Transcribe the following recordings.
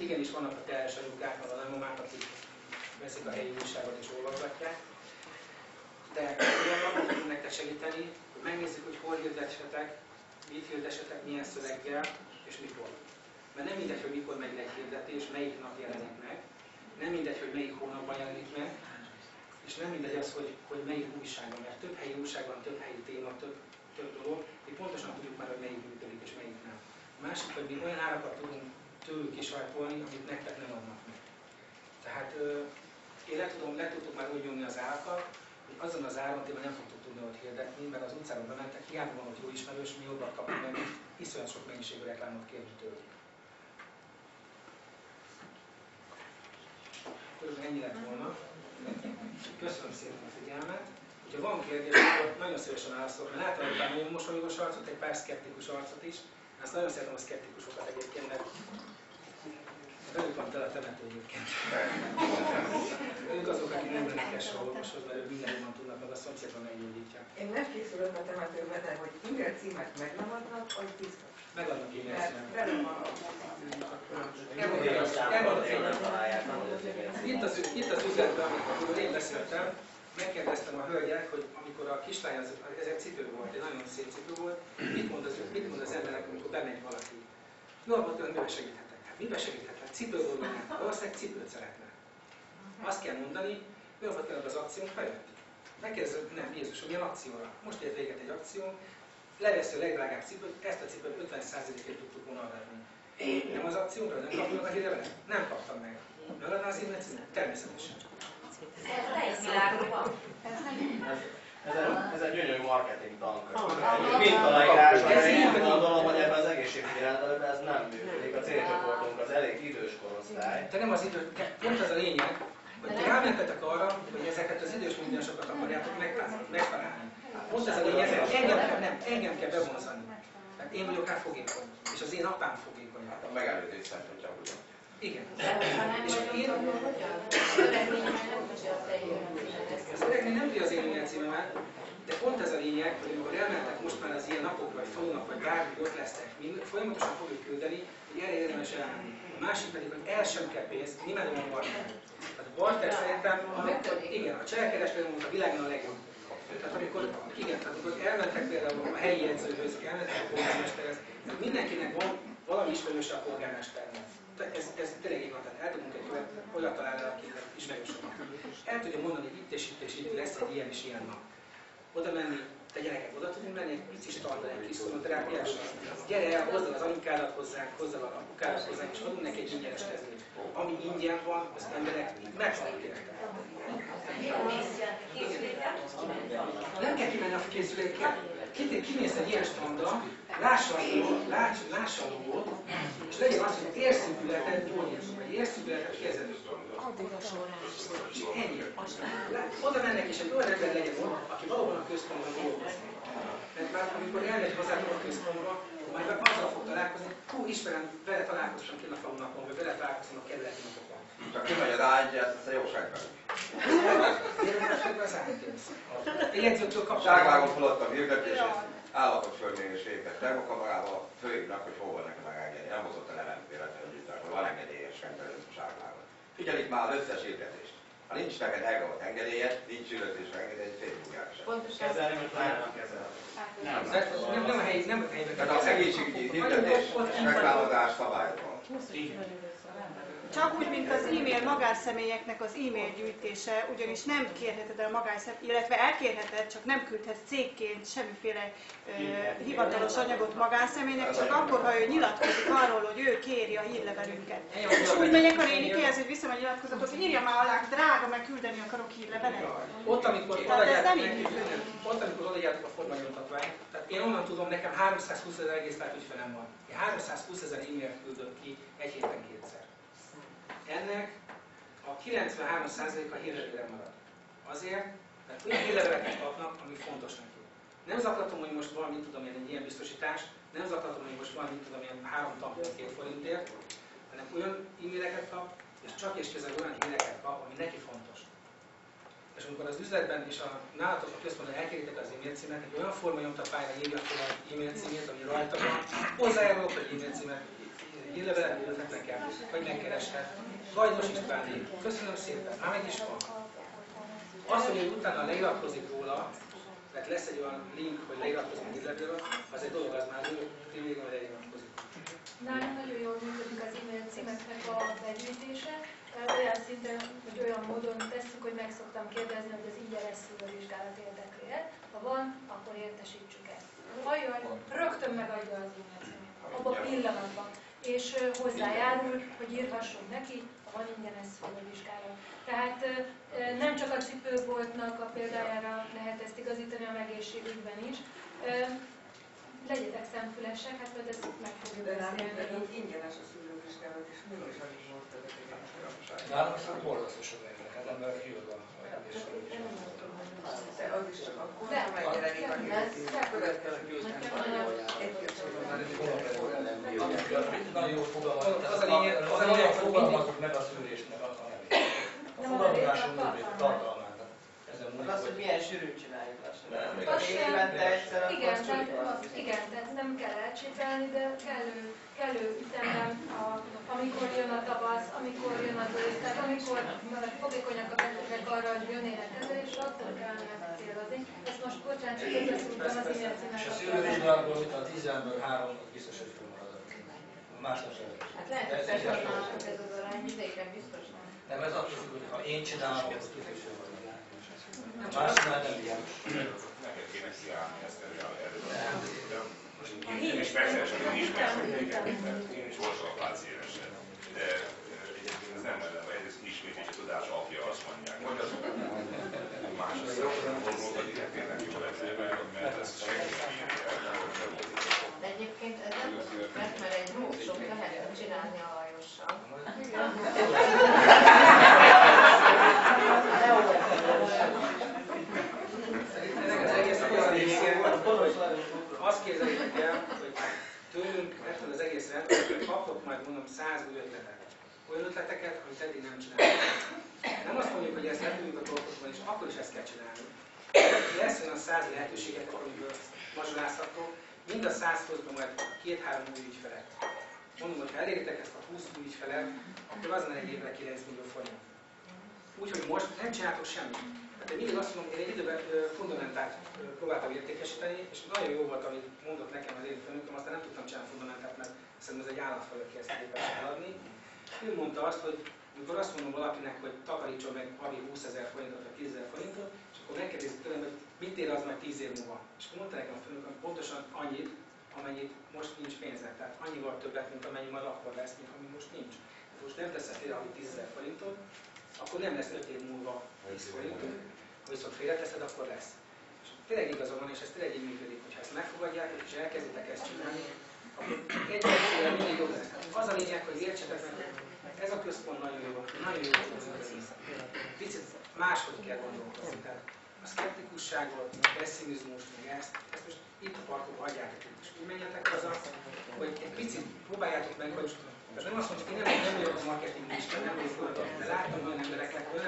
igenis vannak a teljes anyukák, van a nemomák, akik veszik a helyi újságot és olvasgatják. De olyan tudunk nektek segíteni, hogy megnézzük, hogy hol hirdessetek, mit hirdessetek, milyen szöveggel és mikor. Mert nem mindegy, hogy mikor megy egy hirdetés, melyik nap jelenik meg, nem mindegy, hogy melyik hónapban jelenik meg, és nem mindegy az, hogy melyik újságban, mert több helyi újság van, több helyi téma, több dolog, mi pontosan tudjuk már, hogy melyik működik és melyik nem. A másik, hogy mi olyan árakat tudunk tőlük kisajtolni, amit nektek nem adnak meg. Tehát én le tudtuk már úgy nyomni az árakat, hogy azon az áron tényleg nem fogtuk tudni ott hirdetni, mert az utcáron bementek, hiába van, hogy jó ismerős, mi jobbat kapunk meg, iszonyat sok mennyiségű reklámot kérni tőlük. Körülbelül ennyi lett volna. Köszönöm szépen a figyelmet. Ha van kérdés, akkor nagyon szívesen válaszolok, mert látom egy pár nagyon mosolygós arcot, egy pár szkeptikus arcot is. Azt nagyon szeretem a szkeptikusokat egyébként, mert velük van tele a temető egyébként. Ők azok, akik nem mennek el se orvoshoz, mert ők minden jobban tudnak, meg a szomszédban meggyógyítják. Én megkészülök a temetőben, de hogy e-mail címet meg nem adnak, vagy biztos? Megadnak e-mail címet. Itt az üzletben, amikor én beszéltem, megkérdeztem a hölgyet, hogy amikor a kislány, ez egy cipő volt, egy nagyon szép cipő volt, mit mond az emberek, amikor bemegy valaki? Jól volt, hogy miben segíthetek? Hát miben segíthetek? Cipőből mennek. Valószínűleg cipőt szeretne. Azt kell mondani, jól volt, hogy az akciónk bejött. Megkérdezem, nem, Jézus, milyen akcióra? Most ért véget egy akció, leveszi a legdrágább cipőt, ezt a cipőt 50%-ért tudtuk volna adni. Nem az akcióra? Nem kaptam meg a hírlevelet? Nem kaptam meg. Megadná az e-mail címet? Természetesen. Ez egy gyönyörű marketing tankönyv. Mint a leírás, én gondolom, hogy ebben az egészségügyi rendeletben ez nem működik. A célcsoportunk az elég idős korosztály. De nem az idő, pont az a lényeg, hogy ti rámentetek arra, hogy ezeket az idős nyugdíjasokat akarjátok megtalálni. Pont ez a lényeg, engem kell bevonzani. Tehát én vagyok rá fogékony, és az én apám fogékony. A megelőzés szempontjából. Igen. És én... Az öregnél nem tudja az én e-mail címemet, de pont ez a lényeg, hogy amikor elmentek most már az ilyen napok, vagy falunak, vagy bármi ott lesznek, mi folyamatosan fogjuk küldeni, hogy erre érdemes elmenni. A másik pedig, hogy el sem kell pénz, mi mennem a barter. Tehát a barter szerintem, igen, a cselekedeskedelem volt a világon a legjobb. Tehát amikor elmentek például a helyi edzőhöz, elmentek a polgármesterhez, mindenkinek van valami ismerőse a polgármesternek. Ez tényleg így van, tehát el tudunk egy olyat találni, akik ismerősök. El tudja mondani, hogy itt lesz egy ilyen és ilyen nap. Oda menni, te gyerekek, oda tudunk menni, egy pici standard, egy kis szonoterápiás. Gyere el, hozzad az anyukádat hozzánk, hozzad az apukádat hozzánk, és adunk neki egy ingyenes kezdőt. Ami ingyen van, az emberek megvannak érte. Nem kell kimenni a készülékkel. Kimész egy ilyen standra, lássa a logót, és legyen az, hogy érszűkületet gyógyítsuk, vagy érszűkületet kezelünk. És ennyi. Oda mennek, és egy olyan ember legyen ott, aki valóban a központban dolgozik. Mert már amikor elmegy hozzátok a központba, majd azzal fog találkozni, hú, ismerem, vele találkoztam kint a falunapon, vagy vele találkoztam a kerületi napokon. Csak kimegy az ágyját, ezt a jóságban. Én jegyzőktől kaptam. Ságvágon fulladtam hirdetését, állapotföldmérés végett termokamerával, főívnak, hogy hol van nekem megállni. Nem hozott a nevem véletlenül, hogy van engedélyes rendelőző Ságvágon. Figyelik már az összes hirdetést. Ha nincs neked elgavott engedélyed, nincs hirdetésre engedélyed, Facebookjára sem. Kezelni, most már nem kezel. Nem a helyben. Tehát az egészségügyi hirdetés, reklámozás szabályozva. Csak úgy, mint az e-mail magánszemélyeknek az e-mail gyűjtése, ugyanis nem kérheted el illetve elkérheted, csak nem küldhetsz cégként semmiféle hivatalos anyagot magánszemélynek, csak akkor, ha ő nyilatkozik arról, hogy ő kéri a hírlevelünket. És úgy megyek a nénikéhez, hogy viszem a nyilatkozatot, hogy írja már alá, drága, meg küldeni akarok hírlevelet. Ott, amikor odaadjátok a formanyomtatványt, tehát én onnan tudom, nekem 320 000 regisztrált ügyfelem van. Én 320 000 e-mailt küldök ki egy héten kétszer. Ennek a 93%-a hírlevélre marad. Azért, mert olyan hírleveleket kapnak, ami fontos neki. Nem zaklatom, hogy most valami, tudom én, egy ilyen biztosítás, nem zaklatom, hogy most valami, tudom én, 3 tampon 2 forintért, hanem olyan e-maileket kap, és csak és kizárólag olyan híreket kap, ami neki fontos. És amikor az üzletben és nálatok a központban elkéritek az e-mail címet, egy olyan formanyomtatványra írja fel az e-mail címét, ami rajta van, hozzájárulok, hogy e-mail címet hírlevelet küldhet nekem, vagy megkereshet. Gajdos István, köszönöm szépen, már meg is van. Azt, hogy utána leiratkozik róla, mert lesz egy olyan link, hogy leiratkozik hírlevélről, az egy dolog, az már ő privilégium, hogy leiratkozik. Nálunk nagyon jól működik az e-mail címeknek a begyűjtése, olyan szinten, hogy olyan módon tesszük, hogy meg szoktam kérdezni, hogy az ingyenes szűrővizsgálat érdekli-e. Ha van, akkor értesítsük el. Ha jön, rögtön megadja az e-mail címét, abban a pillanatban. És hozzájárul, hogy írhassunk neki, ha van ingyenes szűrővizsgálat. Tehát nem csak a cipőboltnak a példájára lehet ezt igazítani, a egészségügyben is. Legyetek szemfülesek, hát majd ezt meg fogjuk beszélni. De nálunk ingyenes a szűrővizsgálat, és mégis alig volt többet. Nálunk aztán borzasztósan érnek, hát ember hívod a De az is csak akkor, ha megjelenik a hírcím. Következő győztesen. Nagyon jól fogalmazunk, Az a lényeg, hogy fogalmazunk meg a szűrésnek a nevét. A fogalmazáson múlik a tartalmát. Az, hogy milyen sűrűn csináljuk Az azt. sem. Évente egyszer, Igen, tehát nem kell elcsépelni, de kellő ütemben, amikor jön a tavasz, amikor jön az ősz, tehát amikor fogékonyak a betegek arra, hogy jönnének kezelésre, akkor kellene célozni. Ezt most bocsánat, csak közösszúrtam az e-mail címet. És a szűrővizsgálatból, mint a 10-ből 3, biztos, hogy fölmarad. Másnap sem. Hát lehet, hogy felsoroljunk ez az arány, idejében biztos nem. Nem, ez attól függ, hogy ha én csinálom, akkor tudjuk, hogy fölmarad. Másnál nem ilyen. Neked kéne kiállni ezt előbb. Én is megszeresen ismerem téged, mert én is olvasok páciensen. De egyébként ez nem lenne, vagy ez ismétlés a tudás apja, azt mondják. Hogy azok másodszor hogy tényleg jó lenne, mert ez segít De egyébként ez nem mert egy módsok lehetne csinálni a Lajossal. Azt képzeljétek el, hogy tőlünk ettől az egész rendszerben kapok majd mondom 100 új ötletet. Olyan ötleteket, amit eddig nem csináltunk. Nem azt mondjuk, hogy ezt letűnjük a dolgokban, és akkor is ezt kell csinálni. Lesz olyan 100 lehetőséget, amiből mazsolázhatok, mind a 100-hoz majd 2-3 új ügyfelet. Mondom, hogy ha eléritek ezt a 20 új ügyfelet, akkor azon egy évre 9 millió forint. Úgyhogy most nem csináltok semmit. Tehát mindig azt mondom, én egy időben fundamentált próbáltam értékesíteni, és nagyon jó volt, amit mondott nekem az én főnököm, aztán nem tudtam csinálni fundamentát, mert szerintem ez egy állatfaj, aki ezt képes eladni. Ő mondta azt, hogy mikor azt mondom valakinek, hogy takarítson meg havi 20 000 forintot vagy 10 000 forintot, és akkor megkérdezik tőlem, hogy mit ér az majd 10 év múlva. És akkor mondta nekem a főnököm pontosan annyit, amennyit most nincs pénznek. Tehát annyival többet, mint amennyi majd akkor lesz, mint ami most nincs. Tehát most nem teszek félre havi 10 000 forintot, akkor nem lesz 5 év múlva 10 forintot. Ha viszont félreteszed, akkor lesz. És tényleg igaza van, és ez tényleg így működik, hogyha ezt megfogadjátok és elkezditek ezt csinálni, akkor egyébként mindig jobb lesz. Az a lényeg, hogy értsetek meg, ez a központ nagyon jó működik. Picit máshogy kell gondolkozni. Tehát a szkeptikusságot, a pessimizmust, meg ezt most itt a parkokban hagyjátok itt. És úgy menjetek haza, hogy egy picit próbáljátok meg, hogy tehát nem azt mondjuk, én nem vagyok a marketingista, nem vagyok, de láttam olyan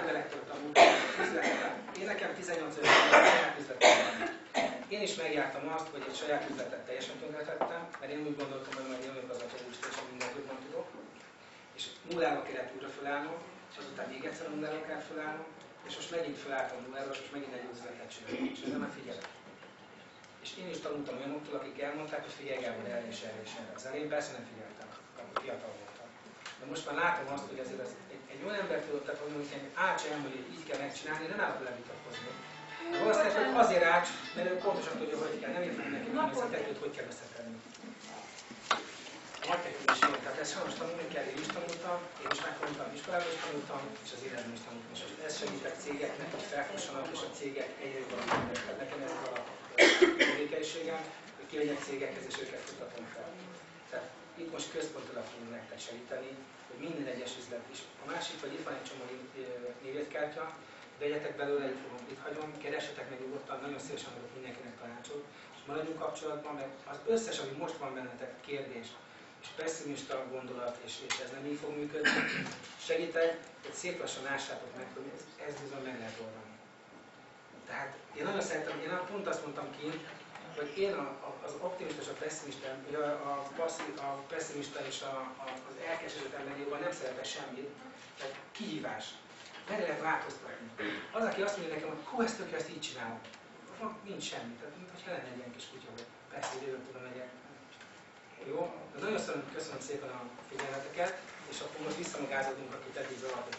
emberektől tanultam üzletet. Én nekem 18 éves saját üzletem van. Én is megjártam azt, hogy egy saját üzletet teljesen tönkretettem, mert én úgy gondoltam, hogy majd én vagyok az atyagúst, és mindent jobban tudok. És nullára kellett újra fölállnom, és azután még egyszer nullára kellett fölállnom, és most megint fölálltam nullára, és megint egy üzletet csinálom. És ezzel már figyelek. És én is tanultam olyanoktól, akik elmondták, hogy figyelj Gábor erre és erre és erre. Az elején persze nem figyeltem, akkor fiatal voltam. De most már látom azt, hogy ezért egy olyan ember tudott mondani, hogy Ács elmondja, hogy így kell megcsinálni, nem állok vele vitatkozni. De valószínűleg, hogy azért Ács, mert ő pontosan tudja, hogy kell, nem értem neki, hogy ezt hogy kell összetenni. A marketing is ilyen, tehát ezt sajnos tanulni kell, én is tanultam, én is megtanultam, iskolában is tanultam, és az életben is tanultam. És ez segítek cégeknek, hogy felfussanak, és a cégek egyre jobban működnek. Tehát nekem ez a tevékenységem, hogy kivegyek cégekhez, és őket futtatom fel. Tehát itt most központilag fogunk nektek segíteni, hogy minden egyes üzlet is. A másik, hogy itt van egy csomó névjegykártya, vegyetek belőle, itt hagyom, keressetek meg nyugodtan, nagyon szívesen adok mindenkinek tanácsot, és maradjunk kapcsolatban, mert az összes, ami most van bennetek, kérdés, és pessimista gondolat, és ez nem így fog működni, segítek, hogy szép lassan lássátok meg, hogy ez bizony meg lehet oldani. Tehát én nagyon szeretem, én pont azt mondtam ki, vagy én az optimista és a pessimista, a pessimista és az elkeseredett ember jobban nem szeretek semmit, tehát kihívás. Meg lehet változtatni. Az, aki azt mondja nekem, hogy hú, ezt tök, ezt így csinálom, nincs semmi. Tehát, mintha lenne egy ilyen kis kutya, hogy persze, hogy jövök oda megyek. Jó? De nagyon köszönöm szépen a figyelmeteket, és akkor most visszamagázódunk, akit eddig zavartok.